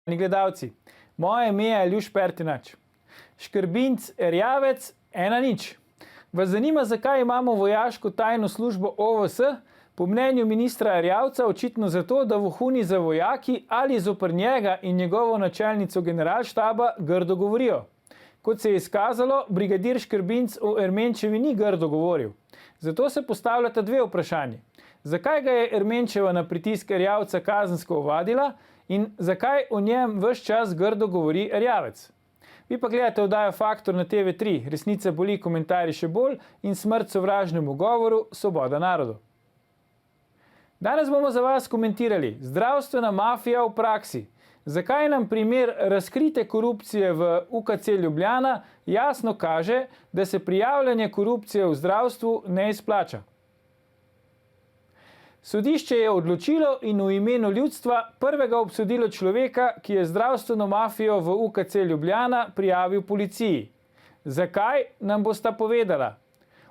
Gledalci, moje ime je Aljuš Pertinač. Škrbinc Erjavec 1:0. Vas zanima, zakaj imamo vojaško tajno službo OVS? Po mnenju ministra Erjavca očitno zato, da vohuni za vojaki ali zoper njega in njegovo načelnico generalštaba grdo govorijo. Kot se je izkazalo, brigadir Škrbinc o Ermenčevi ni grdo govoril. Zato se postavljata dve vprašanji. Zakaj ga je Ermenčeva na pritisk Erjavca kazensko ovadila in zakaj o njem ves čas grdo govori Erjavec? Vi pa gledate oddajo Faktor na TV3, Resnica boli, komentarji še bolj in Smrt sovražnemu govoru, Svoboda narodu. Danes bomo za vas komentirali zdravstvena mafija v praksi. Zakaj nam primer razkrite korupcije v UKC Ljubljana jasno kaže, da se prijavljanje korupcije v zdravstvu ne izplača. Sodišče je odločilo in v imenu ljudstva prvega obsodilo človeka, ki je zdravstveno mafijo v UKC Ljubljana prijavil policiji. Zakaj, nam bosta povedala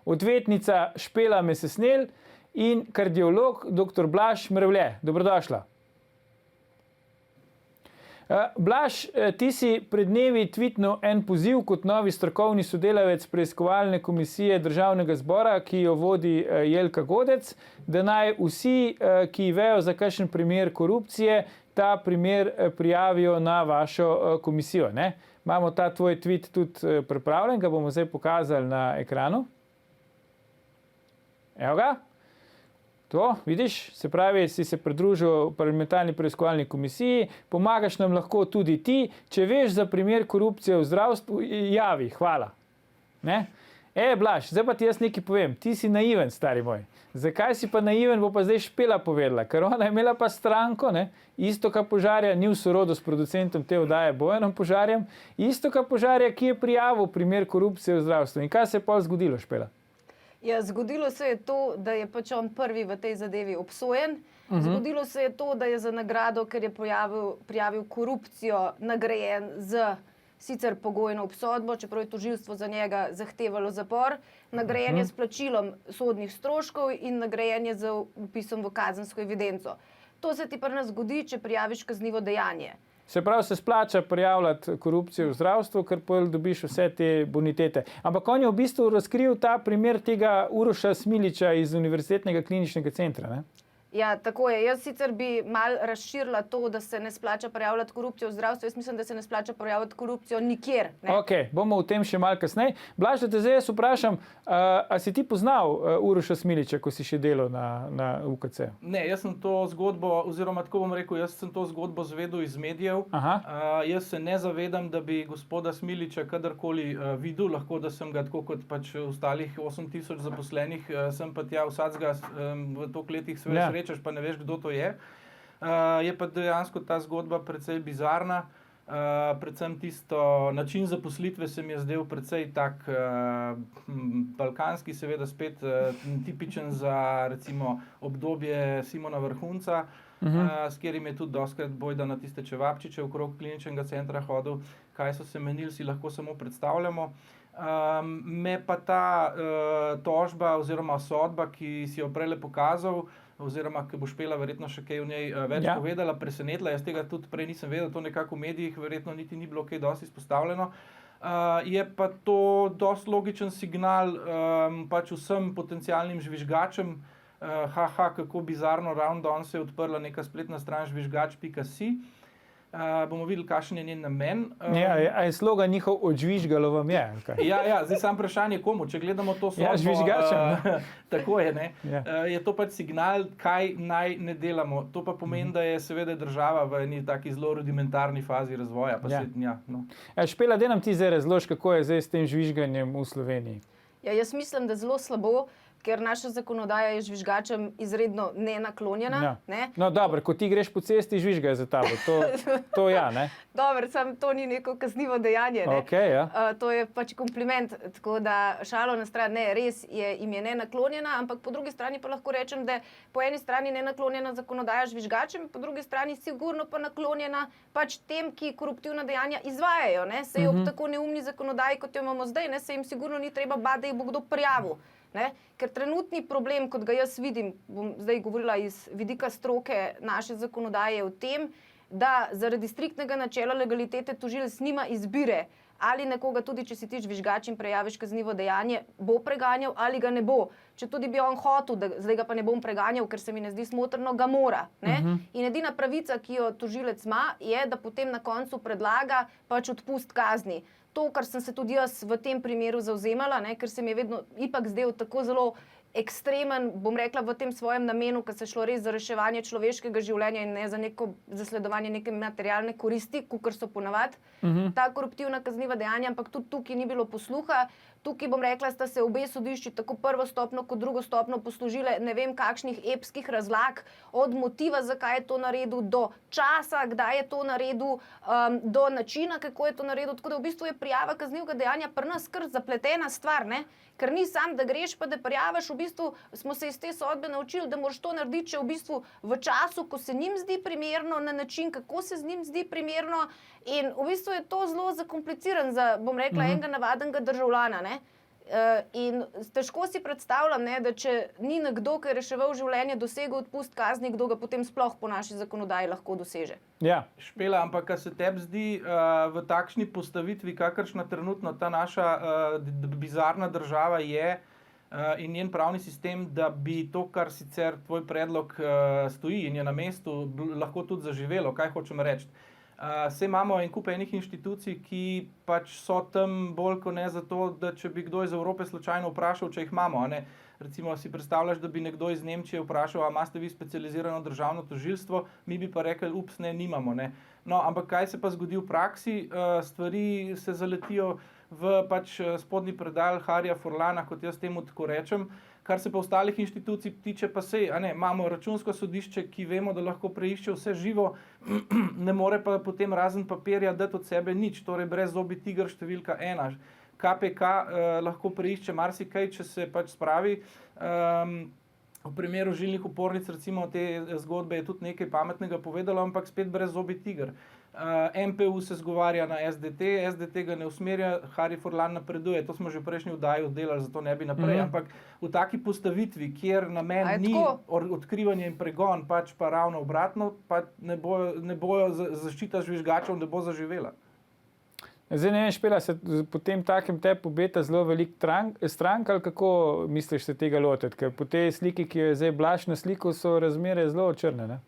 odvetnica Špela Mesesnel in kardiolog dr. Blaž Mrevlje. Dobrodošla. Blaž, ti si pred dnevi tvitnil en poziv kot novi strokovni sodelavec preiskovalne komisije Državnega zbora, ki jo vodi Jelka Godec, da naj vsi, ki vejo za kakšen primer korupcije, ta primer prijavijo na vašo komisijo. Ne? Imamo ta tvoj tweet tudi pripravljen, ga bomo zdaj pokazali na ekranu. Evo ga. To, vidiš, se pravi, si se pridružil parlamentarni preiskovalni komisiji, pomagaš nam lahko tudi ti, če veš za primer korupcije v zdravstvu, javi, hvala. Ne? Blaž, zdaj pa ti jaz nekaj povem, ti si naiven, stari moj. Zakaj si pa naiven, bo pa zdaj Špela povedala, ker ona je imela pa stranko, ne? Iztoka Požarja, ni v sorodu s producentom te oddaje Bojanom Požarjem, Iztoka Požarja, ki je prijavil primer korupcije v zdravstvu. In kaj se je pa zgodilo, Špela? Ja, zgodilo se je to, da je pač on prvi v tej zadevi obsojen. Zgodilo se je to, da je za nagrado, ker je prijavil korupcijo, nagrajen z sicer pogojno obsodbo, čeprav je tožilstvo za njega zahtevalo zapor, nagrajen je s plačilom sodnih stroškov in nagrajen je z vpisom v kazensko evidenco. To se ti pri nas zgodi, če prijaviš kaznivo dejanje. Se pravi, se splača prijavljati korupcijo v zdravstvu, ker potem dobiš vse te bonitete. Ampak on je v bistvu razkril ta primer tega Uroša Smiliča iz Univerzitetnega kliničnega centra, ne? Ja, tako je. Jaz sicer bi malo razširila to, da se ne splača prijavljati korupcijo v zdravstvu. Jaz mislim, da se ne splača prijavljati korupcijo nikjer. Ne? Ok, bomo o tem še malo kasneje. Blaž, da te zdaj jaz vprašam, a si ti poznal Uroša Smiliča, ko si še delal na UKC? Ne, jaz sem to zgodbo, oziroma tako bom rekel, jaz sem to zgodbo zvedel iz medijev. Jaz se ne zavedam, da bi gospoda Smiliča kadarkoli videl, lahko da sem ga tako kot pač ostalih 8000 zaposlenih, sem pa tja vsadzga v toliko letih srečaš, pa ne veš, kdo to je. Je pa dejansko ta zgodba precej bizarna. Predvsem tisto način zaposlitve se mi je zdel precej tak balkanski, seveda spet tipičen za recimo obdobje Simona Vrhunca, s katerim je tudi dostikrat bojda na tiste čevapčiče okrog kliničnega centra hodil. Kaj so se menili, si lahko samo predstavljamo. Me pa ta tožba oziroma sodba, ki si jo prejle pokazal, oziroma ki bo Špela verjetno še kaj v njej več povedala, presenetila. Jaz tega tudi prej nisem vedel, to nekako v medijih verjetno niti ni bilo kaj dosti izpostavljeno. Je pa to dosti logičen signal pač vsem potencialnim žvižgačem. Kako bizarno, ravno danes se je odprla neka spletna stran žvižgač.si. Bomo videli, kakšen je njen namen. A je slogan njihov odžvižgalo vam je? Ja, zdaj samo vprašanje komu, če gledamo to sodbo. Ja, žvižgačem. Tako je, ne. Je to pač signal, kaj naj ne delamo. To pa pomeni, da je seveda država v eni taki zelo rudimentarni fazi razvoja. Špela, daj nam ti zdaj razloži, kako je zdaj s tem žvižganjem v Sloveniji. Ja, jaz mislim, da zelo slabo, ker naša zakonodaja je žvižgačem izredno nenaklonjena. Ne? No, dobro, ko ti greš po cesti, žvižgajo za tabo. To ja, ne? Dobro, samo to ni neko kaznivo dejanje, ne? Okay, ja. To je pač kompliment, tako da šalo na stran, ne, res jim je nenaklonjena, ampak po drugi strani pa lahko rečem, da po eni strani nenaklonjena zakonodaja žvižgačem, po drugi strani sigurno pa naklonjena pač tem, ki koruptivna dejanja izvajajo, ne? Sej ob tako neumni zakonodaji, kot jo imamo zdaj, ne, se jim sigurno ni treba bati, da jih bo kdo prijavil. Ne? Ker trenutni problem, kot ga jaz vidim, bom zdaj govorila iz vidika stroke naše zakonodaje, v tem, da zaradi striktnega načela legalitete tožilec nima izbire, ali nekoga, tudi če si ti žvižgač in prejaviš kaznivo dejanje, bo preganjal ali ga ne bo. Če tudi bi on hotel, da zdaj ga pa ne bom preganjal, ker se mi ne zdi smotrno, ga mora. Ne? In edina pravica, ki jo tožilec ima, je, da potem na koncu predlaga pač odpust kazni. To, kar sem se tudi jaz v tem primeru zavzemala, ne, ker se mi je vedno ipak zdel tako zelo ekstremen, bom rekla, v tem svojem namenu, ker se je šlo res za reševanje človeškega življenja in ne za neko zasledovanje neke materialne koristi, kakor so ponavadi ta koruptivna kazniva dejanja, ampak tudi tukaj ni bilo posluha. Tukaj, bom rekla, sta se obe sodišči, tako prvo stopnjo kot drugo stopnjo, poslužile ne vem kakšnih epskih razlag, od motiva, zakaj je to naredil, do časa, kdaj je to naredil, do načina, kako je to naredil. Tako da v bistvu je prijava kaznivega dejanja pri nas kar zapletena stvar, ne? Ker ni sam, da greš pa da prijaviš, v bistvu smo se iz te sodbe naučili, da moraš to narediti, če v bistvu v času, ko se njim zdi primerno, na način, kako se z njim zdi primerno. In v bistvu je to zelo zakompliciran za, bom rekla, enega navadnega državljana, ne? In težko si predstavljam, ne, da če ni nekdo, ki je reševal življenje, dosegel odpust kazni, kdo ga potem sploh po naši zakonodaji lahko doseže. Ja. Špela, ampak kaj se tebi zdi v takšni postavitvi, kakršna trenutno ta naša bizarna država je in njen pravni sistem, da bi to, kar sicer tvoj predlog stoji in je na mestu, lahko tudi zaživelo? Kaj hočem reči? Saj imamo en kup enih inštitucij, ki pač so tam bolj kot ne zato, da če bi kdo iz Evrope slučajno vprašal, če jih imamo. A ne? Recimo si predstavljaš, da bi nekdo iz Nemčije vprašal, a imate vi specializirano državno tožilstvo, mi bi pa rekli, ups, ne, nimamo. Ne? No, ampak kaj se pa zgodi v praksi? Stvari se zaletijo v pač spodnji predal Harija Furlana, kot jaz temu tako rečem. Kar se pa ostalih inštitucij tiče, pa sej, imamo računsko sodišče, ki vemo, da lahko preišče vse živo, ne more pa potem razen papirja dati od sebe nič, torej brez zobi tiger številka 1. KPK lahko preišče marsikaj, če se pač spravi. V primeru žilnih upornic, recimo te zgodbe, je tudi nekaj pametnega povedalo, ampak spet brez zobi tiger. MPU se zgovarja na SDT, SDT ga ne usmerja, Harij Furlan napreduje, to smo že v prejšnji oddaji oddelali, zato ne bi naprej, ampak v taki postavitvi, kjer namen ni odkrivanje in pregon, pač pa ravno obratno, pa ne bojo zaščita žvižgačev ne bo zaživela. Zdaj ne vem, Špela, se potem takem tebi obeta zelo velik strank, ali kako misliš se tega lotiti? Ker po tej sliki, ki jo je zdaj Blaž na sliku, so razmere zelo črne, ne?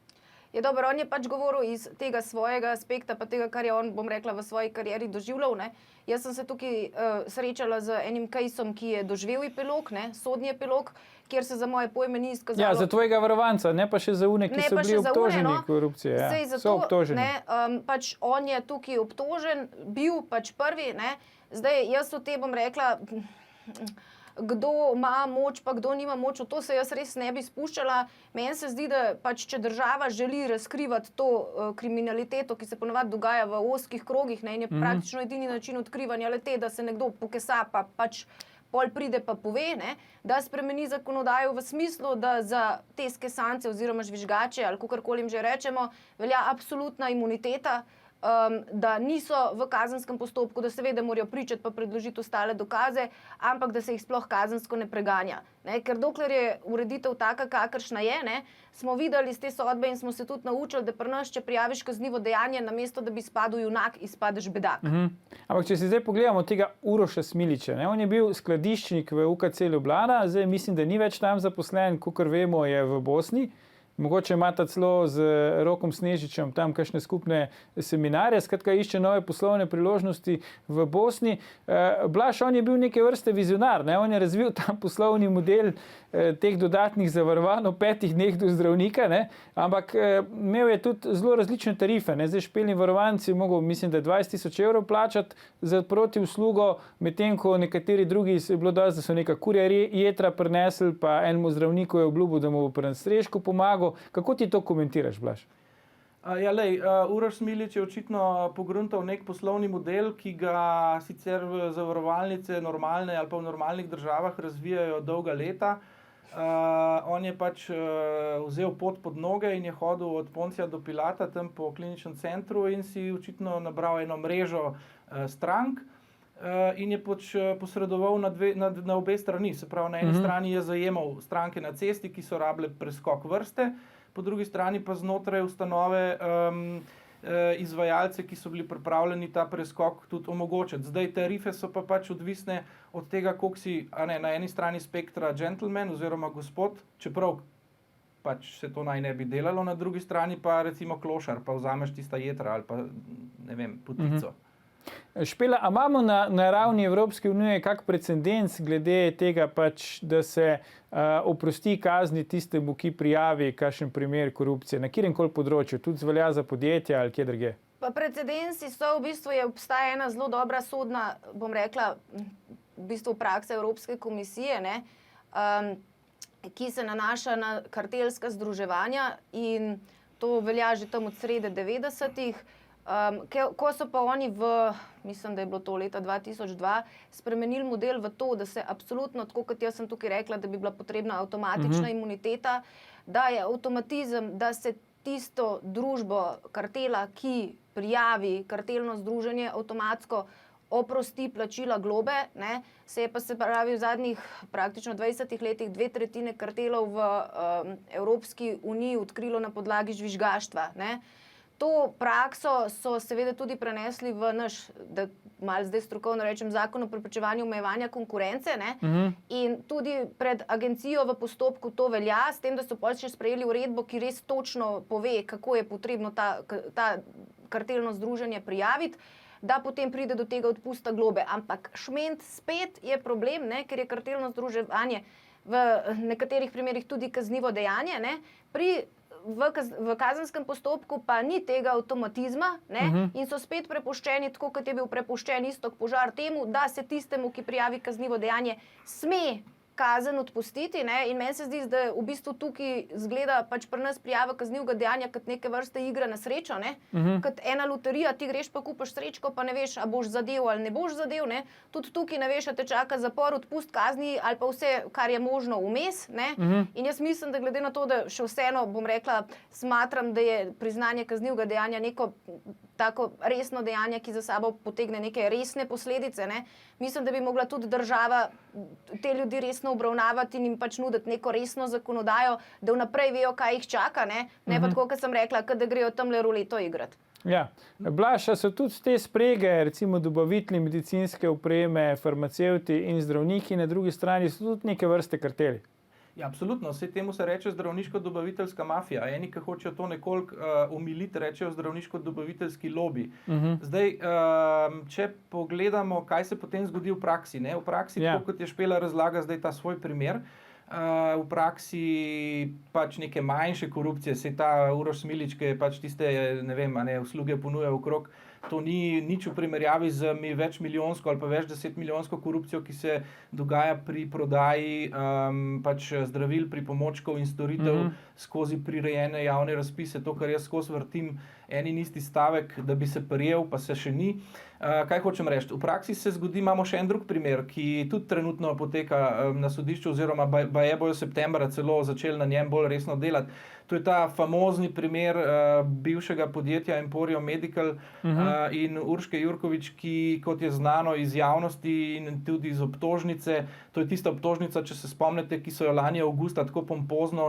Je dobro, on je pač govoril iz tega svojega aspekta, pa tega, kar je on, bom rekla, v svoji karieri doživljal, ne. Jaz sem se tukaj srečala z enim kejsom, ki je doživel epilog, ne, sodni epilog, kjer se za moje pojme ni izkazalo... Ja, za tvojega varovanca, ne pa še za une, ki so bili obtoženi korupcije. Ja. Sej zato, so obtoženi. Ne, pač on je tukaj obtožen, bil pač prvi, ne. Zdaj, jaz v te bom rekla... Kdo ima moč, pa kdo nima moč, v to se jaz res ne bi spuščala. Meni se zdi, da pač, če država želi razkrivati to kriminaliteto, ki se ponavadi dogaja v ozkih krogih, ne, in je praktično edini način odkrivanja le te, da se nekdo pokesa, pa pač pol pride pa pove, ne, da spremeni zakonodajo v smislu, da za te skesance oziroma žvižgače, ali kakorkoli jim že rečemo, velja absolutna imuniteta, da niso v kazenskem postopku, da seveda morajo pričati pa predložiti ostale dokaze, ampak da se jih sploh kazensko ne preganja. Ne? Ker dokler je ureditev taka, kakršna je, ne, smo videli iz te sodbe in smo se tudi naučili, da pri nas, če prijaviš kaznivo dejanje, namesto da bi izpadel junak, izpadeš bedak. Ampak če si zdaj pogledamo tega Uroša Smiliča, ne? On je bil skladiščnik v UKC Ljubljana, zdaj mislim, da ni več tam zaposlen, kakor vemo, je v Bosni. Mogoče imata celo z Rokom Snežičem tam kakšne skupne seminarje, skratka išče nove poslovne priložnosti v Bosni. Blaž, on je bil neke vrste vizionar, ne? On je razvil tam poslovni model teh dodatnih zavarovanj v 5 dneh do zdravnika, ne? Ampak imel je tudi zelo različne tarife. Ne? Zdaj špelni varovanci je mogel, mislim, da 20.000 evrov plačati za proti uslugo, medtem ko nekateri drugi je bilo dosti, da so neka kurja jetra prinesli, pa enemu zdravniku je obljubil, da mu bo pri strežku pomagal. Kako ti to komentiraš, Blaž? Ja, lej, Uroš Smilič je očitno pogruntal nek poslovni model, ki ga sicer zavarovalnice normalne ali pa v normalnih državah razvijajo dolga leta. On je pač vzel pot pod noge in je hodil od Poncija do Pilata tam po kliničnem centru in si očitno nabral eno mrežo strank in je posredoval na obe strani. Se pravi, na eni strani je zajemal stranke na cesti, ki so rabile preskok vrste, po drugi strani pa znotraj ustanove izvajalce, ki so bili pripravljeni ta preskok tudi omogočiti. Zdaj tarife so pa pač odvisne od tega, koliko si na eni strani spektra gentleman oziroma gospod, čeprav pač se to naj ne bi delalo, na drugi strani pa recimo klošar, pa vzameš tista jetra ali pa ne vem, potico. Špela, a imamo na ravni Evropske unije kak precedens glede tega, pač, da se oprosti kazni tistemu, ki prijavi kakšen primer korupcije, na kjeremkoli področju, tudi velja za podjetja ali kje drugje? Pa precedensi so v bistvu obstaja ena zelo dobra sodna, bom rekla, v bistvu praksa Evropske komisije, ne, ki se nanaša na kartelska združevanja in to velja že tam od srede 90-ih. Ko so pa oni mislim, da je bilo to leta 2002, spremenili model v to, da se absolutno, tako kot jaz sem tukaj rekla, da bi bila potrebna avtomatična imuniteta, da je avtomatizem, da se tisto družbo kartela, ki prijavi kartelno združenje, avtomatsko oprosti plačila globe, ne, se je pa se pravi v zadnjih praktično 20 letih 2/3 kartelov v Evropski uniji odkrilo na podlagi žvižgaštva, ne. To prakso so seveda tudi prenesli v naš, da malo zdaj strokovno rečem, zakon o preprečevanju omejevanja konkurence, ne? In tudi pred agencijo v postopku to velja, s tem, da so pač še sprejeli uredbo, ki res točno pove, kako je potrebno ta kartelno združenje prijaviti, da potem pride do tega odpusta globe. Ampak šment spet je problem, ne? Ker je kartelno združevanje v nekaterih primerih tudi kaznivo dejanje, ne? V kazenskem postopku pa ni tega avtomatizma, ne? In so spet prepuščeni, tako kot je bil prepuščen Iztok Požar temu, da se tistemu, ki prijavi kaznivo dejanje, sme kazen odpustiti, ne? In meni se zdi, da v bistvu tukaj zgleda pač pri nas prijava kaznivega dejanja kot neke vrste igra na srečo, ne? Kot ena loterija, ti greš pa kupaš srečko, pa ne veš, a boš zadev ali ne boš zadev, ne? Tudi tukaj ne veš, a te čaka zapor, odpust kazni ali pa vse, kar je možno vmes, ne? In jaz mislim, da glede na to, da še vseeno, bom rekla, smatram, da je priznanje kaznivega dejanja neko tako resno dejanje, ki za sabo potegne neke resne posledice, ne? Mislim, da bi mogla tudi država te ljudi resno obravnavati in jim pač nuditi neko resno zakonodajo, da vnaprej vejo, kaj jih čaka, ne? Ne pa tako, kot sem rekla, da grejo tamle ruleto igrati. Ja, Blaž, so tudi te sprege, recimo dobavitelji medicinske opreme, farmacevti in zdravniki, na drugi strani so tudi neke vrste karteli. Ja, absolutno. Vse temu se reče zdravniško-dobaviteljska mafija. Eni, ki hočejo to nekoliko omiliti, rečejo zdravniško-dobaviteljski lobi. Zdaj, če pogledamo, kaj se potem zgodi v praksi, ne? V praksi, tako kot je Špela razlaga zdaj ta svoj primer, v praksi pač neke manjše korupcije, se ta Uroš Smilič, ki je pač tiste, ne vem, usluge ponuja okrog, to ni nič v primerjavi z večmilijonsko ali pa več 10-milijonsko korupcijo, ki se dogaja pri prodaji pač zdravil, pripomočkov in storitev skozi prirejene javne razpise. To, kar jaz skozi vrtim en in isti stavek, da bi se prijel, pa se še ni. Kaj hočem reči? V praksi se zgodi, imamo še en drug primer, ki tudi trenutno poteka na sodišču, oziroma baje bojo septembra celo začeli na njem bolj resno delati. To je ta famozni primer bivšega podjetja Emporium Medical in Urške Jurkovič, ki, kot je znano iz javnosti in tudi iz obtožnice, to je tista obtožnica, če se spomnite, ki so jo lani avgusta tako pompozno,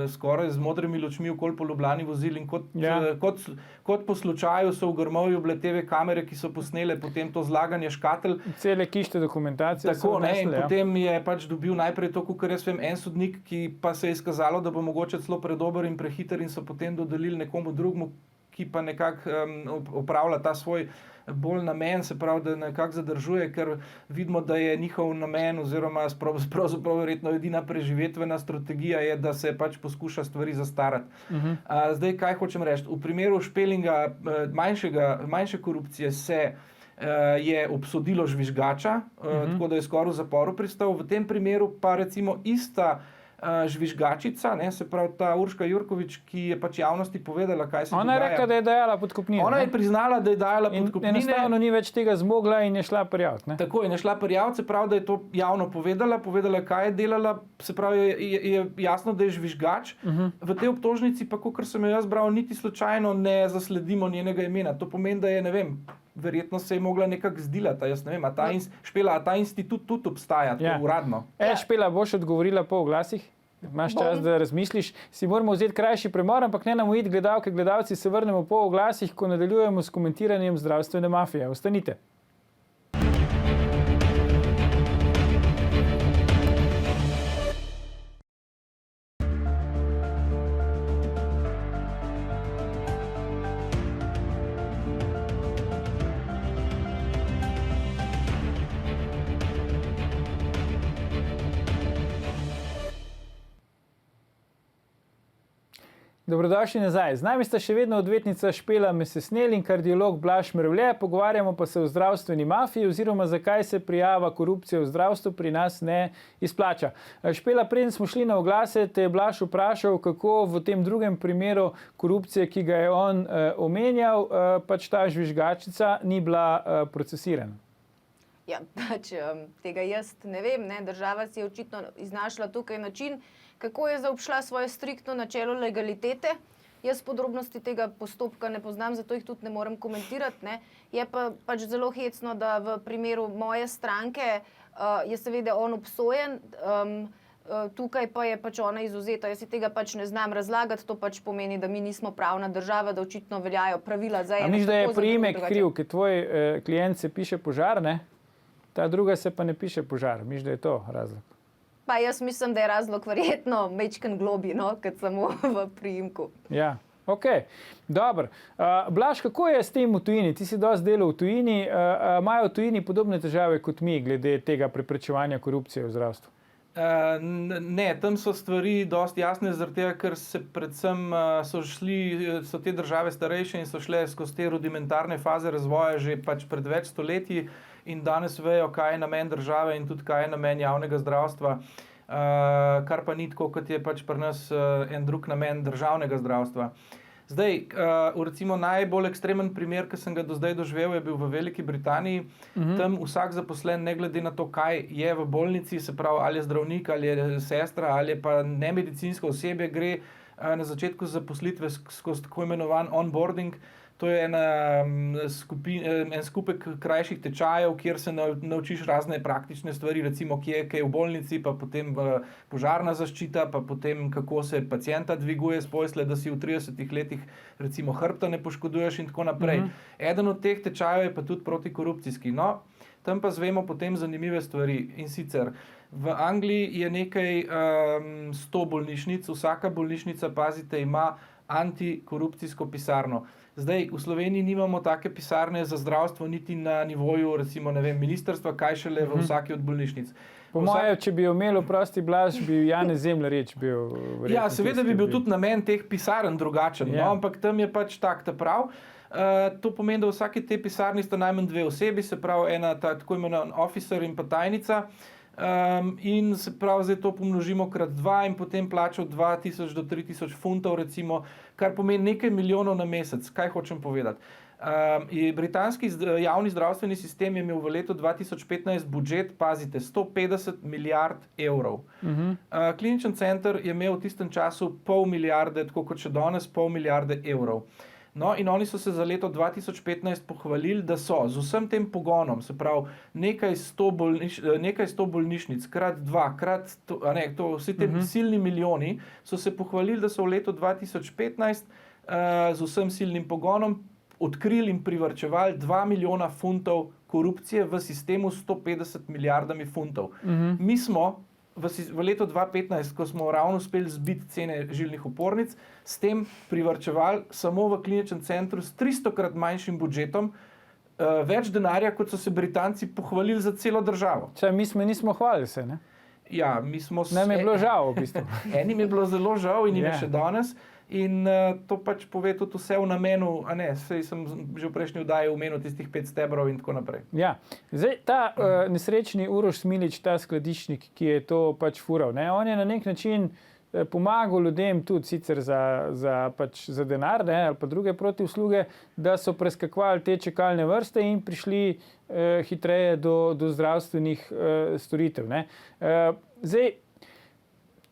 skoraj z modrimi lučmi okoli po Ljubljani vozili in kot po slučaju so v grmovju bile TV kamere, ki so posnele potem to zlaganje škatel. Cele kište dokumentacije. Tako, ne, in potem je pač dobil najprej to, kar jaz vem, en sodnik, ki pa se je izkazalo, da bo mogoče celo predober in prehiter in so potem dodelili nekomu drugmu, ki pa nekako opravlja ta svoj bolj namen, se pravi, da nekako zadržuje, ker vidimo, da je njihov namen oziroma pravzaprav verjetno edina preživetvena strategija je, da se pač poskuša stvari zastarati. Zdaj, kaj hočem reči? V primeru Špelinga manjše korupcije je obsodilo žvižgača, tako da je skoraj v zaporu pristal. V tem primeru pa recimo ista žvižgačica, ne, se pravi ta Urška Jurkovič, ki je pač javnosti povedala, kaj se dogaja. Ona je rekla, da je dajala podkupnine. Ona je priznala, da je dajala podkupnine. In enostavno ni več tega zmogla in je šla prijaviti, ne? Tako, in je šla prijaviti, se pravi, da je to javno povedala, kaj je delala, se pravi, je jasno, da je žvižgač. V tej obtožnici pa, kakor sem jo jaz bral, niti slučajno ne zasledimo njenega imena. To pomeni, da je, ne vem, verjetno se je mogla nekako zdilati, jaz ne vem, Špela, a ta institut tudi obstaja, tako uradno? Špela, boš odgovorila po oglasih? Imaš čas, da razmisliš. Si moramo vzeti krajši premor, ampak ne nam ujeti gledalke, gledalci, se vrnemo po oglasih, ko nadaljujemo s komentiranjem zdravstvene mafije. Ostanite. Dobrodošli nazaj. Z nami sta še vedno odvetnica Špela Mesesnel in kardiolog Blaž Mrevlje. Pogovarjamo pa se o zdravstveni mafiji oziroma zakaj se prijava korupcije v zdravstvu pri nas ne izplača. Špela, preden smo šli na oglase, te je Blaž vprašal, kako v tem drugem primeru korupcije, ki ga je on omenjal, pač ta žvižgačica ni bila procesirana. Ja, tega jaz ne vem. Ne? Država si je očitno iznašla tukaj način, kako je zaobšla svoje striktno načelo legalitete. Jaz podrobnosti tega postopka ne poznam, zato jih tudi ne morem komentirati. Ne? Je pa pač zelo hecno, da v primeru moje stranke je seveda on obsojen, tukaj pa je pač ona izvzeta. Jaz si tega pač ne znam razlagati, to pač pomeni, da mi nismo pravna država, da očitno veljajo pravila za eno. A misliš, da je priimek kriv, ker tvoj klient se piše Požar, ne? Ta druga se pa ne piše Požar. Misliš, da je to razlog? Pa jaz mislim, da je razlog verjetno majčken globi, no, kot samo v priimku. Ja, ok. Dobro. Blaž, kako je s tem v tujini? Ti si dosti delal v tujini. Imajo v tujini podobne težave kot mi glede tega preprečevanja korupcije v zdravstvu? Ne, tam so stvari dosti jasne, zaradi tega, ker se predvsem so te države starejše in so šle skozi te rudimentarne faze razvoja že pač pred več stoletji in danes vejo, kaj je namen države in tudi kaj je namen javnega zdravstva, kar pa ni tako, kot je pač pri nas en drug namen državnega zdravstva. Zdaj, recimo najbolj ekstremen primer, ki sem ga do zdaj doživel, je bil v Veliki Britaniji. Tam vsak zaposlen, ne glede na to, kaj je v bolnici, se pravi, ali je zdravnik, ali je sestra, ali je pa nemedicinsko osebje, gre na začetku zaposlitve skozi tako imenovan onboarding. To je en skupek krajših tečajev, kjer se naučiš razne praktične stvari, recimo kje je v bolnici, pa potem požarna zaščita, pa potem kako se pacienta dviguje s postelje, da si v 30 letih recimo hrbta ne poškoduješ in tako naprej. Eden od teh tečajev je pa tudi protikorupcijski. No, tam pa zvemo potem zanimive stvari. In sicer v Angliji je nekaj 100 bolnišnic, vsaka bolnišnica, pazite, ima antikorupcijsko pisarno. Zdaj, v Sloveniji nimamo take pisarne za zdravstvo niti na nivoju, recimo, ne vem, ministrstva, kaj šele v vsaki od bolnišnic. Po mojem, če bi imel prosti Blaž, bi Janez Zemljarič bil verjetno. Ja, seveda bi bil tudi namen teh pisarn drugačen, no, ampak tam je pač tak ta prav. To pomeni, da v vsaki te pisarni sta najmanj dve osebi, se pravi ena tako imenovan officer in pa tajnica. In se pravi, zdaj to pomnožimo krat 2 in potem plačo 2000 do 3000 funtov, recimo, kar pomeni nekaj milijonov na mesec. Kaj hočem povedati? Britanski javni zdravstveni sistem je imel v letu 2015 budžet, pazite, 150 milijard evrov. Kliničen center je imel v tistem času pol milijarde, tako kot še danes, pol milijarde evrov. No, in oni so se za leto 2015 pohvalili, da so z vsem tem pogonom, se pravi nekaj 100 bolnišnic, krat 2, vsi te silni milijoni, so se pohvalili, da so v letu 2015 z vsem silnim pogonom odkrili in privarčevali 2 milijona funtov korupcije v sistemu 150 milijardami funtov. Mi smo v letu 2015, ko smo ravno uspeli zbiti cene žilnih opornic, s tem privarčevali samo v kliničnem centru s 300-krat manjšim budžetom več denarja, kot so se Britanci pohvalili za celo državo. Mi nismo hvalili se, ne? Ja, mi smo se... Nam je bilo žal, v bistvu. Enim je bilo zelo žal in jim je še danes. In to pač pove tudi vse v namenu, saj sem že v prejšnji oddaji omenil tistih 5 stebrov in tako naprej. Ja, zdaj ta nesrečni Uroš Smilič, ta skladiščnik, ki je to pač fural, ne? On je na nek način pomagal ljudem tudi sicer za denar, ne, ali pa druge protiusluge, da so preskakovali te čakalne vrste in prišli hitreje do zdravstvenih storitev. Ne. Zdaj,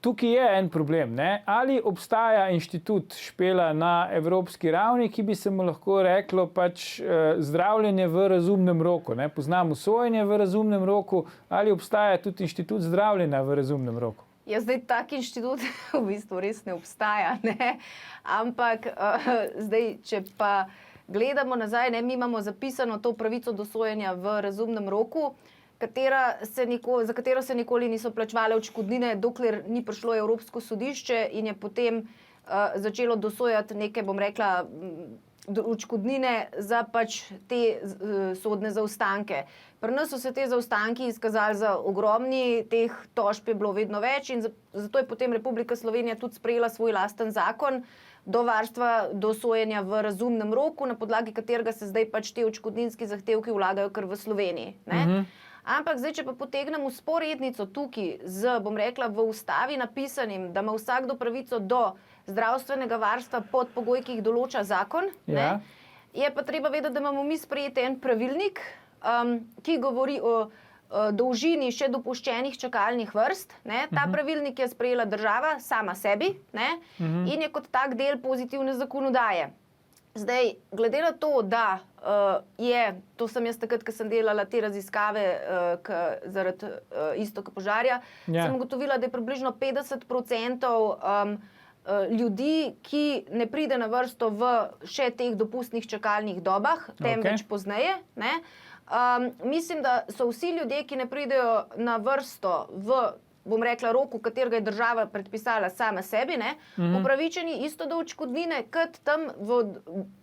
tukaj je en problem, ne? Ali obstaja inštitut Špela na evropski ravni, ki bi se mu lahko reklo pač zdravljenje v razumnem roku. Ne? Poznamo sojenje v razumnem roku, ali obstaja tudi inštitut zdravljenja v razumnem roku? Ja, zdaj tak inštitut v bistvu res ne obstaja, ne? Ampak zdaj, če pa gledamo nazaj, ne, mi imamo zapisano to pravico do sojenja v razumnem roku, za katero se nikoli niso plačevale odškodnine, dokler ni prišlo Evropsko sodišče in je potem začelo dosojati neke, bom rekla, odškodnine za pač te sodne zaostanke. Pri nas so se te zaostanki izkazali za ogromni, teh tožb je bilo vedno več in zato je potem Republika Slovenija tudi sprejela svoj lasten zakon do varstva, do sojenja v razumnem roku, na podlagi katerega se zdaj pač te odškodninski zahtevki vlagajo kar v Sloveniji. Ne? Ampak zdaj, če pa potegnemo vzporednico tukaj z, bom rekla, v ustavi napisanim, da ima vsakdo pravico do zdravstvenega varstva pod pogoji, ki jih določa zakon, Ja. je pa treba vedeti, da imamo mi sprejeti en pravilnik, ki govori o dolžini še dopuščenih čakalnih vrst. Ne? Ta pravilnik je sprejela država sama sebi, ne? In je kot tak del pozitivne zakonodaje. Zdaj, glede na to, da to sem jaz takrat, ko sem delala te raziskave zaradi Iztoka požarja, sem ugotovila, da je približno 50% ljudi, ki ne pride na vrsto v še teh dopustnih čakalnih dobah, temveč pozneje. Ne? Mislim, da so vsi ljudje, ki ne pridejo na vrsto v, bom rekla, roku, katerega je država predpisala sama sebi, ne, upravičeni isto do odškodnine, kot tam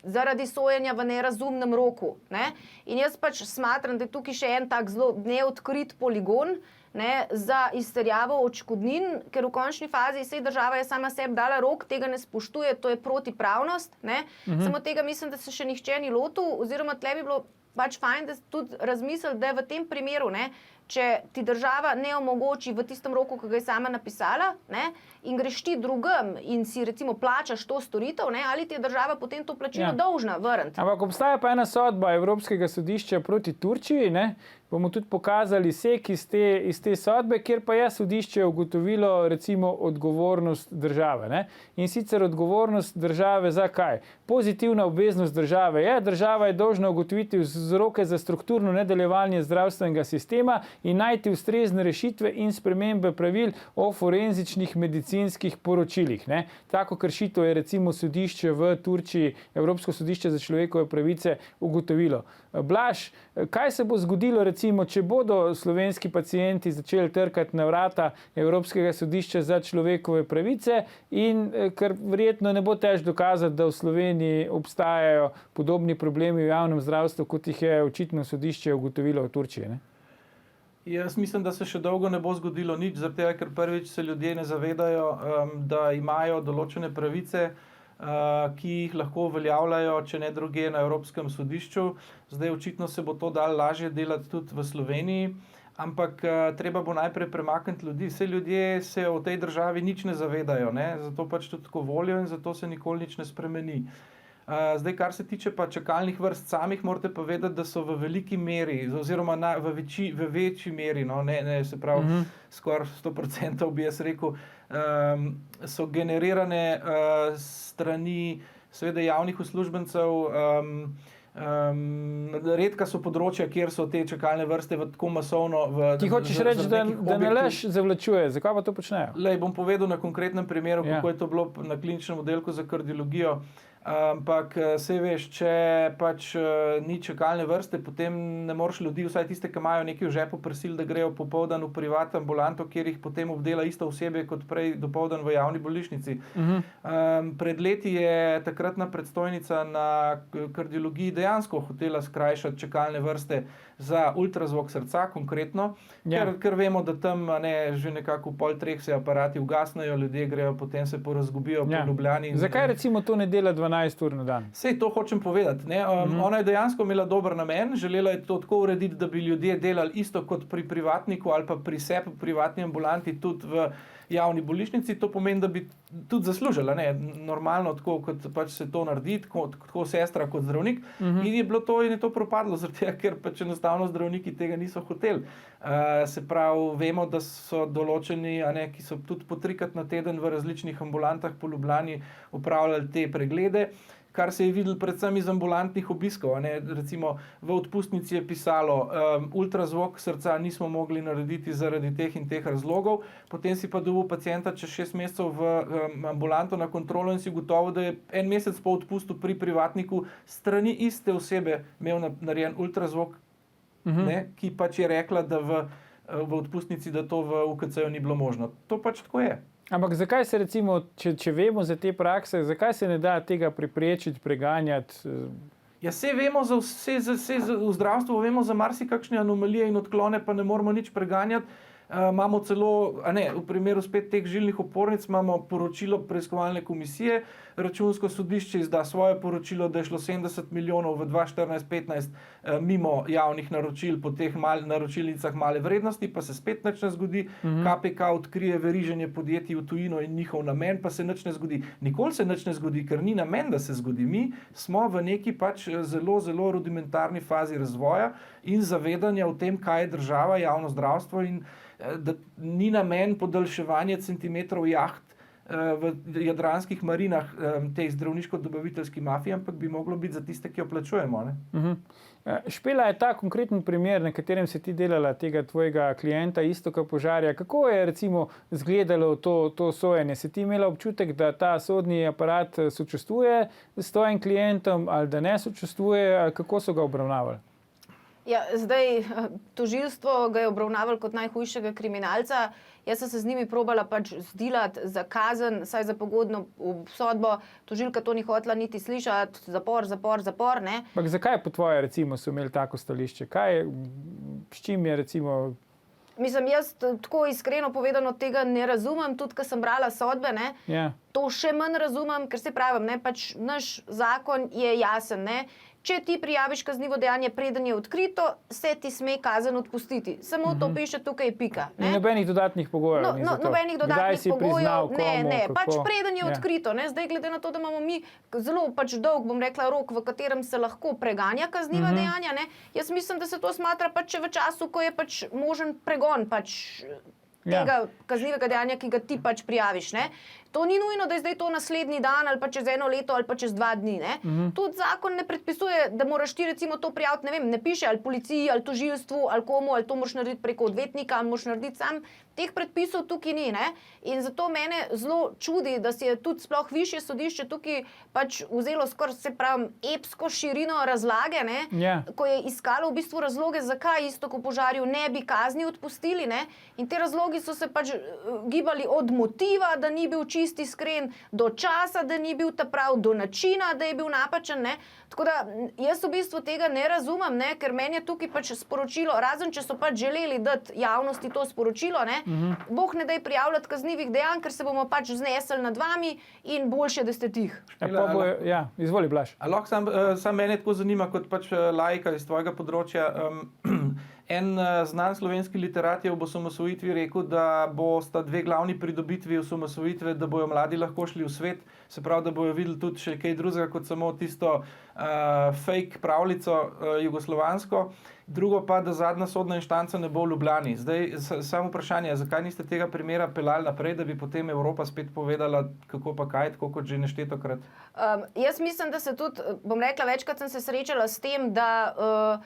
zaradi sojenja v nerazumnem roku. Ne. In jaz pač smatram, da je tukaj še en tak zelo neodkrit poligon, ne, za izterjavo odškodnin, ker v končni fazi saj država je sama sebi dala rok, tega ne spoštuje, to je protipravnost. Ne. Samo tega mislim, da se še nihče ni lotil, oziroma tle bi bilo pač fajn, da tudi razmisliti, da je v tem primeru, ne, če ti država ne omogoči v tistem roku, ki ga je sama napisala, ne, in greš ti drugam in si recimo plačaš to storitev, ne, ali ti je država potem to plačilo dolžna vrniti. Ampak obstaja pa ena sodba Evropskega sodišča proti Turčiji, ne? Bomo tudi pokazali sek iz te sodbe, kjer pa je sodišče ugotovilo recimo odgovornost države. Ne? In sicer odgovornost države za kaj? Pozitivna obveznost države je, država je dolžna ugotoviti vzroke za strukturno nedelovanje zdravstvenega sistema in najti ustrezne rešitve in spremembe pravil o forenzičnih medicinskih poročilih. Ne? Tako kršitev je recimo sodišče v Turčiji, Evropsko sodišče za človekove pravice ugotovilo. Blaž, kaj se bo zgodilo recimo, če bodo slovenski pacienti začeli trkati na vrata Evropskega sodišča za človekove pravice in ker verjetno ne bo težko dokazati, da v Sloveniji obstajajo podobni problemi v javnem zdravstvu, kot jih je očitno sodišče ugotovilo v Turčiji, ne? Jaz mislim, da se še dolgo ne bo zgodilo nič, zato ker prvič se ljudje ne zavedajo, da imajo določene pravice, ki jih lahko uveljavljajo, če ne druge, na Evropskem sodišču. Zdaj očitno se bo to dalo lažje delati tudi v Sloveniji, ampak treba bo najprej premakniti ljudi. Vse ljudje se v tej državi nič ne zavedajo, ne? Zato pač tudi tako volijo in zato se nikoli nič ne spremeni. Zdaj, kar se tiče pa čakalnih vrst samih, morate pa vedeti, da so v veliki meri, oziroma v večji meri, no, ne, se pravi, skoraj 100% bi jaz rekel, so generirane strani seveda javnih uslužbencev. Redka so področja, kjer so te čakalne vrste tako masovno. Ti hočeš reči, da ne lež zavlačuje, zakaj pa to počnejo? Lej, bom povedal na konkretnem primeru, kako je to bilo na kliničnem oddelku za kardiologijo. Ampak sej veš, če pač ni čakalne vrste, potem ne moreš ljudi, vsaj tiste, ki imajo nekaj v žepu, prisiliti, da grejo popoldan v privatno ambulanto, kjer jih potem obdela isto osebje kot prej dopoldan v javni bolnišnici. Pred leti je takratna predstojnica na kardiologiji dejansko hotela skrajšati čakalne vrste za ultrazvok srca konkretno, ker vemo, da tam že nekako v 2:30 se aparati ugasnejo, ljudje grejo, potem se porazgubijo po Ljubljani. Zakaj recimo to ne dela 12 ur na dan? Sej to hočem povedati. Ne? Ona je dejansko imela dober namen, želela je to tako urediti, da bi ljudje delali isto kot pri privatniku ali pa pri sebi v privatni ambulanti tudi v javni bolnišnici. To pomeni, da bi tudi zaslužila, ne? Normalno, tako kot pač se to naredi, tako sestra kot zdravnik. In je bilo to in je to propadlo, zato ker pač enostavno zdravniki tega niso hoteli. Se pravi, vemo, da so določeni, ki so tudi po 3-krat na teden v različnih ambulantah po Ljubljani opravljali te preglede, kar se je videlo predvsem iz ambulantnih obiskov. A ne. Recimo v odpustnici je pisalo, ultrazvok srca nismo mogli narediti zaradi teh in teh razlogov, potem si pa dobil pacienta čez 6 mesecev v ambulanto na kontrolo in si gotovo, da je en mesec po odpustu pri privatniku strani iste osebe imel narejen ultrazvok, ne, ki pač je rekla, da v odpustnici, da to v UKC-ju ni bilo možno. To pač tako je. Ampak zakaj se recimo, če vemo za te prakse, zakaj se ne da tega preprečiti, preganjati? Ja, vse vemo za v zdravstvu vemo za marsikakšne anomalije in odklone, pa ne moramo nič preganjati. Imamo celo, v primeru spet teh žilnih opornic, imamo poročilo preiskovalne komisije, Računsko sodišče izda svoje poročilo, da je šlo 70 milijonov v 2014-15 mimo javnih naročil po teh naročilnicah male vrednosti, pa se spet nič ne zgodi. KPK odkrije veriženje podjetij v tujino in njihov namen, pa se nič ne zgodi. Nikoli se nič ne zgodi, ker ni namen, da se zgodi. Mi smo v neki pač zelo, zelo rudimentarni fazi razvoja in zavedanja o tem, kaj je država, javno zdravstvo in da ni namen podaljševanje centimetrov jaht v jadranskih marinah tej zdravniško-dobaviteljski mafiji, ampak bi moglo biti za tiste, ki jo plačujemo. Špela je ta konkreten primer, na katerem se ti delala tega tvojega klienta Iztoka Požarja. Kako je recimo izgledalo to sojenje? Si ti imela občutek, da ta sodni aparat sočustvuje s tvojim klientom ali da ne sočustvuje? Kako so ga obravnavali? Ja, zdaj, tožilstvo ga je obravnavalo kot najhujšega kriminalca. Jaz sem se z njimi probala pač zdilati za kazen, saj za pogodno obsodbo. Tožilka to ni hotela niti slišati, zapor, ne. Ampak zakaj po tvoje recimo so imeli tako stališče? S čim je recimo... Mislim, jaz tako iskreno povedano tega ne razumem, tudi ko sem brala sodbe, ne. Ja. To še manj razumem, ker se pravim, ne, pač naš zakon je jasen, ne. Če ti prijaviš kaznivo dejanje, preden je odkrito, se ti sme kazen odpustiti. Samo to piše tukaj, pika. Ne? Nobenih dodatnih pogojev. Nobenih dodatnih pogojev. Ne, pač preden je Ja. odkrito. Ne? Zdaj, glede na to, da imamo mi zelo pač dolg, bom rekla, rok, v katerem se lahko preganja kazniva dejanja, ne? Jaz mislim, da se to smatra pač v času, ko je pač možen pregon pač tega kaznivega dejanja, ki ga ti pač prijaviš. Ne? To ni nujno, da je zdaj to naslednji dan ali pa čez 1 leto ali pa čez 2 dni. Ne? Tudi zakon ne predpisuje, da moraš ti recimo to prijaviti, ne vem, ne piše ali policiji, ali tožilstvu, ali komu, ali to moraš narediti preko odvetnika, ali moraš narediti sam. Teh predpisov tukaj ni. Ne? In zato mene zelo čudi, da si je tudi sploh višje sodišče tukaj pač vzelo skoraj, se pravim, epsko širino razlage, ne? Ko je iskalo v bistvu razloge, zakaj Iztoku Požarju ne bi kazni odpustili. Ne? In te razlogi so se pač gibali od motiva, da ni bil čisti iskren, do časa, da ni bil ta prav, do načina, da je bil napačen. Ne? Tako da jaz v bistvu tega ne razumem, ne? Ker meni je tukaj pač sporočilo, razen če so pač želeli dati javnosti to sporočilo, ne? Bog ne daj prijavljati kaznivih dejanj, ker se bomo pač znesli nad vami in boljše, da ste tih. Izvoli, Blaž. Sam mene tako zanima, kot pač laika iz tvojega področja. En znan slovenski literat je ob osamosvojitvi rekel, da bosta 2 glavni pridobitvi osamosvojitve, da bojo mladi lahko šli v svet, se pravi, da bojo videli tudi še kaj drugega kot samo tisto fake pravljico jugoslovansko. Drugo pa, da zadnja sodna inštanca ne bo v Ljubljani. Zdaj, samo vprašanje, zakaj niste tega primera peljali naprej, da bi potem Evropa spet povedala, kako pa kaj, tako kot že neštetokrat? Jaz mislim, da se tudi, bom rekla, večkrat sem se srečala s tem, da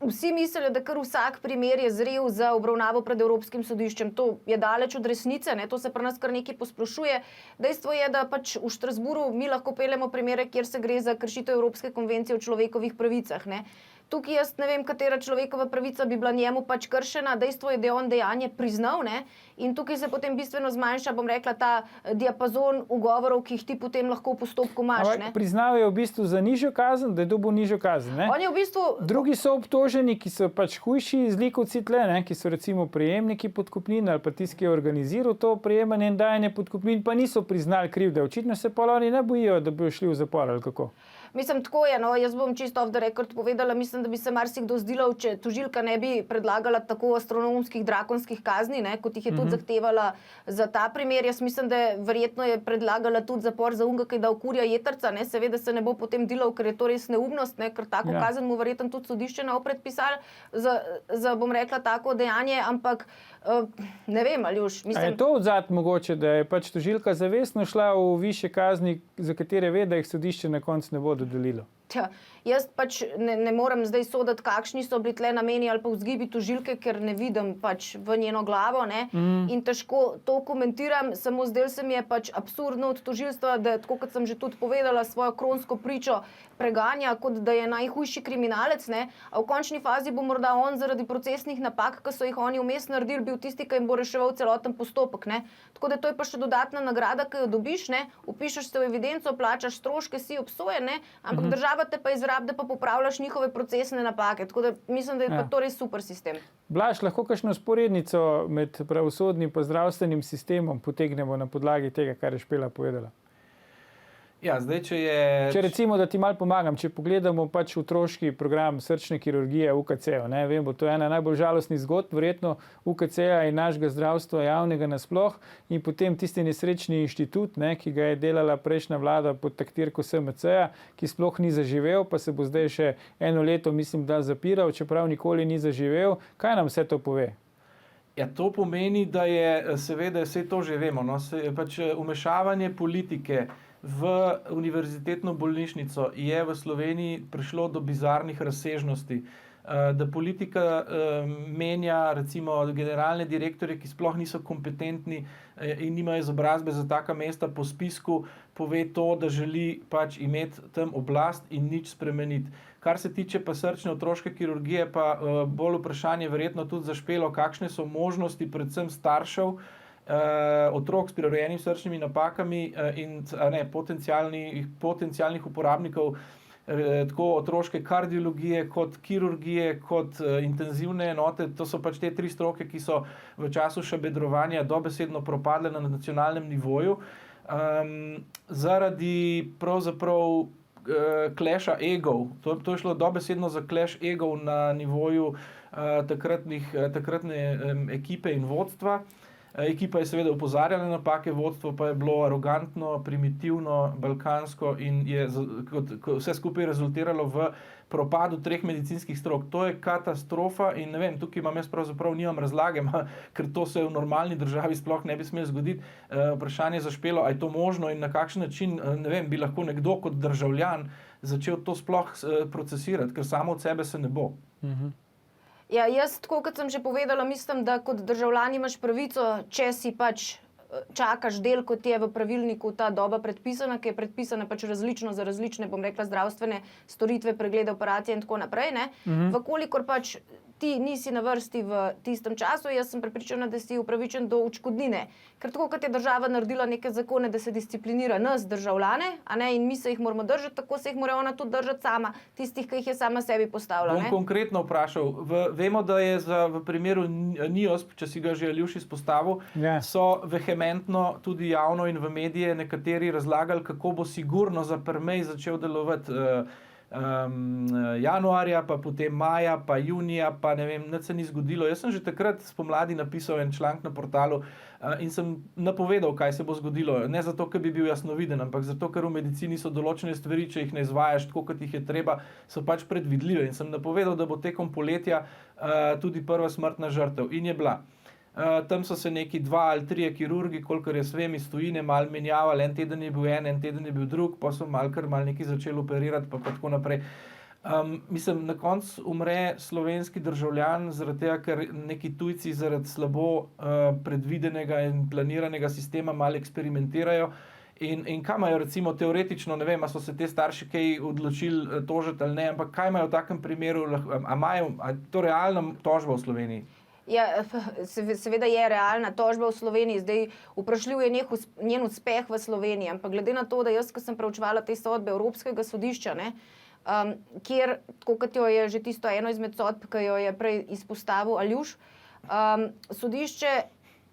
vsi mislijo, da kar vsak primer je zrel za obravnavo pred Evropskim sodiščem. To je daleč od resnice, ne? To se pri nas kar nekaj posplošuje. Dejstvo je, da pač v Štrasburu mi lahko peljemo primere, kjer se gre za kršitev Evropske konvencije o človekovih pravicah. Ne? Tukaj jaz ne vem, katera človekova pravica bi bila njemu pač kršena. Dejstvo je, da je on dejanje priznal, ne? In tukaj se potem bistveno zmanjša, bom rekla, ta diapazon ugovorov, ki jih ti potem lahko v postopku imaš. Priznal je v bistvu za nižjo kazen, da je dobil nižjo kazen. Ne? On je v bistvu... Drugi so obtoženi, ki so pač hujši zlikovci tle, ne? Ki so recimo prejemniki podkupnin ali pa tisti, ki je organiziral to prejemanje in dajanje podkupnin, pa niso priznali krivde. Očitno se pa oni ne bojijo, da bojo šli v zapor ali kako. Mislim, tako je, no, jaz bom čisto off the record povedala, mislim, da bi se marsikdo zdilal, če tožilka ne bi predlagala tako astronomskih, drakonskih kazni, ne, kot jih je tudi zahtevala za ta primer. Jaz mislim, da verjetno je predlagala tudi zapor za unga, ki da okurja jetrca, ne, seveda se ne bo potem dilal, ker je to res neumnost, ne, ker tako kazen mu verjetno tudi sodišče ne bo predpisalo za, bom rekla, tako dejanje, ampak ne vem, Aljuš, mislim... A je to odzad mogoče, da je pač tožilka zavestno šla v višje kazni, za katere ve, da jih sodišče na koncu ne bo dodelilo? Tja, jaz pač ne morem zdaj soditi, kakšni so bili tle nameni ali pa vzgibi tožilke, ker ne vidim pač v njeno glavo, ne, in težko to komentiram, samo zdaj se mi je pač absurdno od tožilstva, da, tako kot sem že tudi povedala, svojo kronsko pričo preganja, kot da je najhujši kriminalec, ne, a v končni fazi bo morda on zaradi procesnih napak, ki so jih oni vmes naredili, bil tisti, ki jim bo reševal celoten postopek, ne. Tako da to je pa še dodatna nagrada, ki jo dobiš, ne, vpišeš se v evidenco, plačaš stroške, si obsojen, ne, ampak država te pa izrabi, da pa popravljaš njihove procesne napake. Tako da mislim, da je pa to res super sistem. Blaž, lahko kakšno sporednico med pravosodnim in zdravstvenim sistemom potegnemo na podlagi tega, kar je Špela povedala? Ja, zdaj, če recimo, da ti malo pomagam, če pogledamo pač otroški program srčne kirurgije UKC-ja, ne vem, bo to ena najbolj žalostnih zgodb, verjetno UKC-ja in našega zdravstva javnega nasploh, in potem tisti nesrečni inštitut, ne, ki ga je delala prejšnja vlada pod taktirko SMC-ja, ki sploh ni zaživel, pa se bo zdaj še eno leto, mislim, da zapiral, čeprav nikoli ni zaživel. Kaj nam vse to pove? Ja, to pomeni, da je seveda, vse to že vemo, no, pač vmešavanje politike v univerzitetno bolnišnico je v Sloveniji prišlo do bizarnih razsežnosti. Da politika menja recimo generalne direktorje, ki sploh niso kompetentni in nimajo izobrazbe za taka mesta po spisku, pove to, da želi pač imeti tam oblast in nič spremeniti. Kar se tiče pa srčne otroške kirurgije, pa bolj vprašanje verjetno tudi za Špelo, kakšne so možnosti predvsem staršev, otrok s prirojenimi srčnimi napakami in potencialnih uporabnikov tako otroške kardiologije, kot kirurgije, kot intenzivne enote. To so pač te tri stroke, ki so v času šabedrovanja dobesedno propadle na nacionalnem nivoju. Zaradi pravzaprav clasha egov, to je šlo dobesedno za clash egov na nivoju takratne ekipe in vodstva. Ekipa je seveda opozarjala na napake, vodstvo pa je bilo arogantno, primitivno, balkansko in je vse skupaj rezultiralo v propadu 3 medicinskih strok. To je katastrofa in ne vem, tukaj imam jaz pravzaprav nimam razlage, ker to se v normalni državi sploh ne bi smelo zgoditi. Vprašanje za Špelo, a je to možno in na kakšen način, ne vem, bi lahko nekdo kot državljan začel to sploh procesirati, ker samo od sebe se ne bo. Ja, jaz, tako kot sem že povedala, mislim, da kot državljan imaš pravico, če si pač čakaš del, kot je v pravilniku ta doba predpisana, ki je predpisana pač različno za različne, bom rekla, zdravstvene storitve, preglede, operacije in tako naprej, ne. Vkolikor pač ti nisi na vrsti v tistem času, jaz sem prepričana, da si upravičen do odškodnine. Ker tako kot je država naredila neke zakone, da se disciplinira nas, državljane, a ne, in mi se jih moramo držati, tako se jih mora ona tudi držati sama, tistih, ki jih je sama sebi postavila. Bom konkretno vprašal. Vemo, da je v primeru NIOSP, če si ga že Aljuš izpostavil, so vehementno tudi javno in v medije nekateri razlagali, kako bo sigurno za Permej začel delovati januarja, pa potem maja, pa junija, pa ne vem, nič se ni zgodilo. Jaz sem že takrat spomladi napisal en članek na portalu in sem napovedal, kaj se bo zgodilo. Ne zato, ker bi bil jasnoviden, ampak zato, ker v medicini so določene stvari, če jih ne izvajaš tako, kot jih je treba, so pač predvidljive. In sem napovedal, da bo tekom poletja tudi prva smrtna žrtev. In je bila. Tam so se neki 2 ali 3 kirurgi, kolikor jaz vem, iz tujine malo menjavali, en teden je bil en teden je bil drug, pa so malo neki začeli operirati, pa tako naprej. Mislim, na koncu umre slovenski državljan zaradi tega, ker neki tujci zaradi slabo predvidenega in planiranega sistema malo eksperimentirajo. In kaj imajo recimo teoretično, ne vem, a so se te starši kaj odločili tožiti ali ne, ampak kaj imajo v takem primeru, a to realna tožba v Sloveniji? Ja, seveda je realna tožba v Sloveniji, zdaj vprašljiv je njen uspeh v Sloveniji, ampak glede na to, da jaz, ko sem preučevala te sodbe Evropskega sodišča, ne, kjer, tako kot jo je že tisto eno izmed sodb, ki jo je prej izpostavil Aljuš, sodišče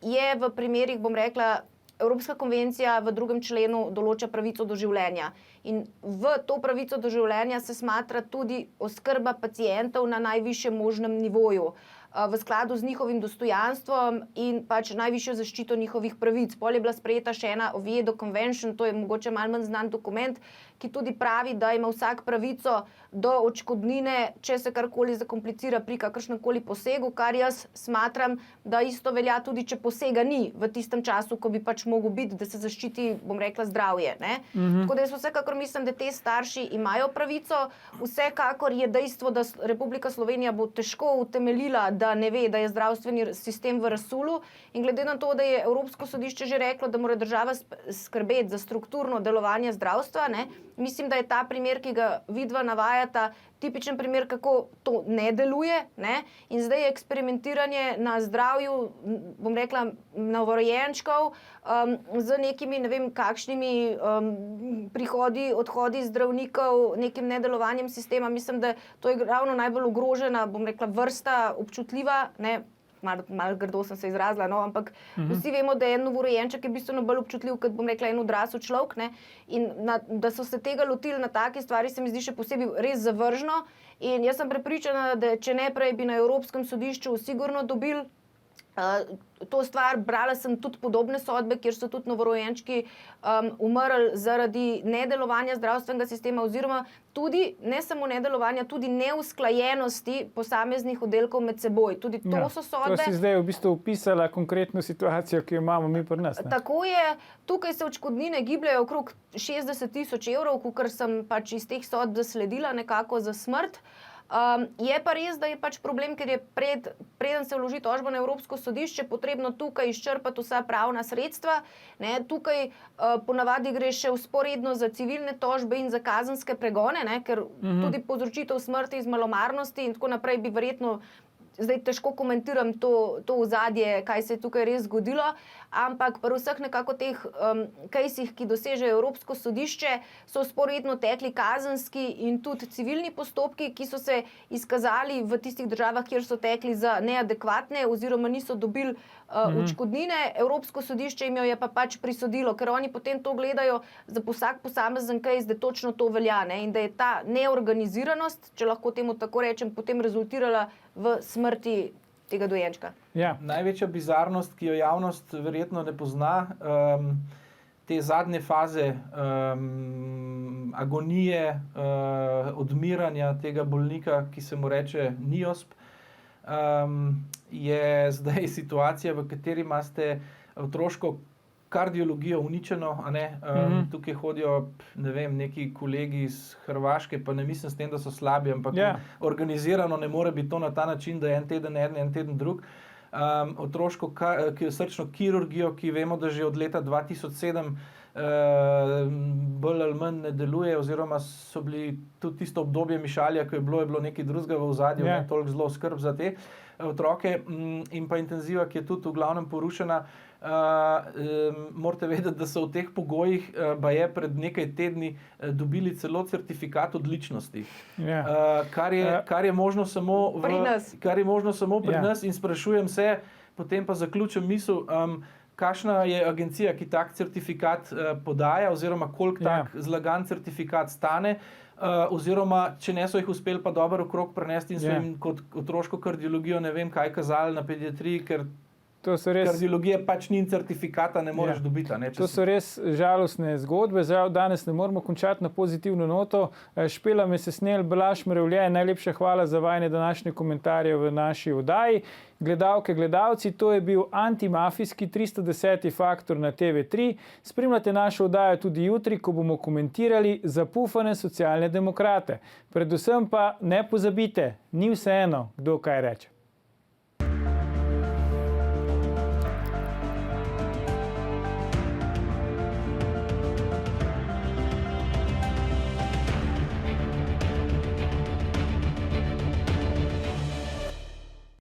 je v primerih, bom rekla, Evropska konvencija v 2. členu določa pravico do življenja. In v to pravico do življenja se smatra tudi oskrba pacientov na najvišjem možnem nivoju, v skladu z njihovim dostojanstvom in pač najvišjo zaščito njihovih pravic. Pol je bila sprejeta še ena Oviedo Convention, to je mogoče malo manj znan dokument, ki tudi pravi, da ima vsak pravico do odškodnine, če se karkoli zakomplicira pri kakršnemkoli posegu, kar jaz smatram, da isto velja tudi, če posega ni v tistem času, ko bi pač mogel biti, da se zaščiti, bom rekla, zdravje. Tako da jaz vsekakor mislim, da te starši imajo pravico. Vsekakor je dejstvo, da Republika Slovenija bo težko utemeljila, da ne ve, da je zdravstveni sistem v razsulu, in glede na to, da je Evropsko sodišče že reklo, da mora država skrbeti za strukturno delovanje zdravstva, mislim, da je ta primer, ki ga vidva navajata, tipičen primer, kako to ne deluje, in zdaj je eksperimentiranje na zdravju, bom rekla, novorojenčkov, z nekimi, ne vem, kakšnimi prihodi, odhodi zdravnikov, nekim nedelovanjem sistema. Mislim, da to je ravno najbolj ogrožena, bom rekla, vrsta, občutljiva, malo grdo sem se izrazila, ampak vsi vemo, da je en novorojenček je bistveno bolj občutljiv, kot bom rekla, en odrasel človek, in da so se tega lotili na take stvari, se mi zdi še posebej res zavržno, in jaz sem prepričana, da če ne prej bi na Evropskem sodišču sigurno dobili to stvar. Brala sem tudi podobne sodbe, kjer so tudi novorojenčki umrli zaradi nedelovanja zdravstvenega sistema, oziroma tudi, ne samo nedelovanja, tudi neusklajenosti posameznih oddelkov med seboj. Tudi to so sodbe. To si zdaj v bistvu opisala konkretno situacijo, ki jo imamo mi pri nas. Tako je. Tukaj se odškodnine gibljajo okrog 60.000 evrov, kakor sem pač iz teh sodb zasledila nekako za smrt. Je pa res, da je pač problem, ker je preden se vloži tožba na Evropsko sodišče, potrebno tukaj izčrpati vsa pravna sredstva. Tukaj ponavadi gre še vzporedno za civilne tožbe in za kazenske pregone, ker tudi povzročitev smrti iz malomarnosti in tako naprej bi verjetno, zdaj težko komentiram to ozadje, kaj se je tukaj res zgodilo, ampak pri vseh nekako teh kejsih, ki dosežejo Evropsko sodišče, so vzporedno tekli kazenski in tudi civilni postopki, ki so se izkazali v tistih državah, kjer so tekli za neadekvatne oziroma niso dobili odškodnine. Evropsko sodišče jim jo je pa pač prisodilo, ker oni potem to gledajo za vsak posamezen kejs, da točno to velja, in da je ta neorganiziranost, če lahko temu tako rečem, potem rezultirala v smrti tega dojenčka. Ja. Največja bizarnost, ki jo javnost verjetno ne pozna, te zadnje faze agonije, odmiranja tega bolnika, ki se mu reče NIOSP, je zdaj situacija, v kateri imate otroško kardiologijo uničeno, tukaj hodijo, ne vem, neki kolegi iz Hrvaške, pa ne mislim s tem, da so slabi, ampak organizirano ne more biti to na ta način, da je en teden eden, en teden drug. Otroško srčno kirurgijo, ki vemo, da že od leta 2007 bolj ali manj ne deluje, oziroma so bili tudi tisto obdobje Mišalja, ko je bilo nekaj drugega v ozadju, ne toliko zelo skrb za te otroke, in pa intenziva, ki je tudi v glavnem porušena. Morate vedeti, da so v teh pogojih baje pred nekaj tedni dobili celo certifikat odličnosti, kar je možno samo pri nas, in sprašujem se, potem pa zaključim misel, kakšna je agencija, ki tak certifikat podaja, oziroma koliko tak zlagan certifikat stane, oziroma če ne so jih uspeli pa dobro okrog prenesti in so jim kot otroško kardiologijo ne vem kaj kazali na pediatriji, ker kardiologije pač ni certifikata, ne moreš dobiti. To so res žalostne zgodbe. Danes ne moramo končati na pozitivno noto. Špela Mesesnel, Blaž Mrevlje, najlepša hvala za vajne današnje komentarje v naši oddaji. Gledalke, gledalci, to je bil antimafijski 310. faktor na TV3. Spremljate našo oddajo tudi jutri, ko bomo komentirali zapufane socialne demokrate. Predvsem pa ne pozabite, ni vseeno, kdo kaj reče.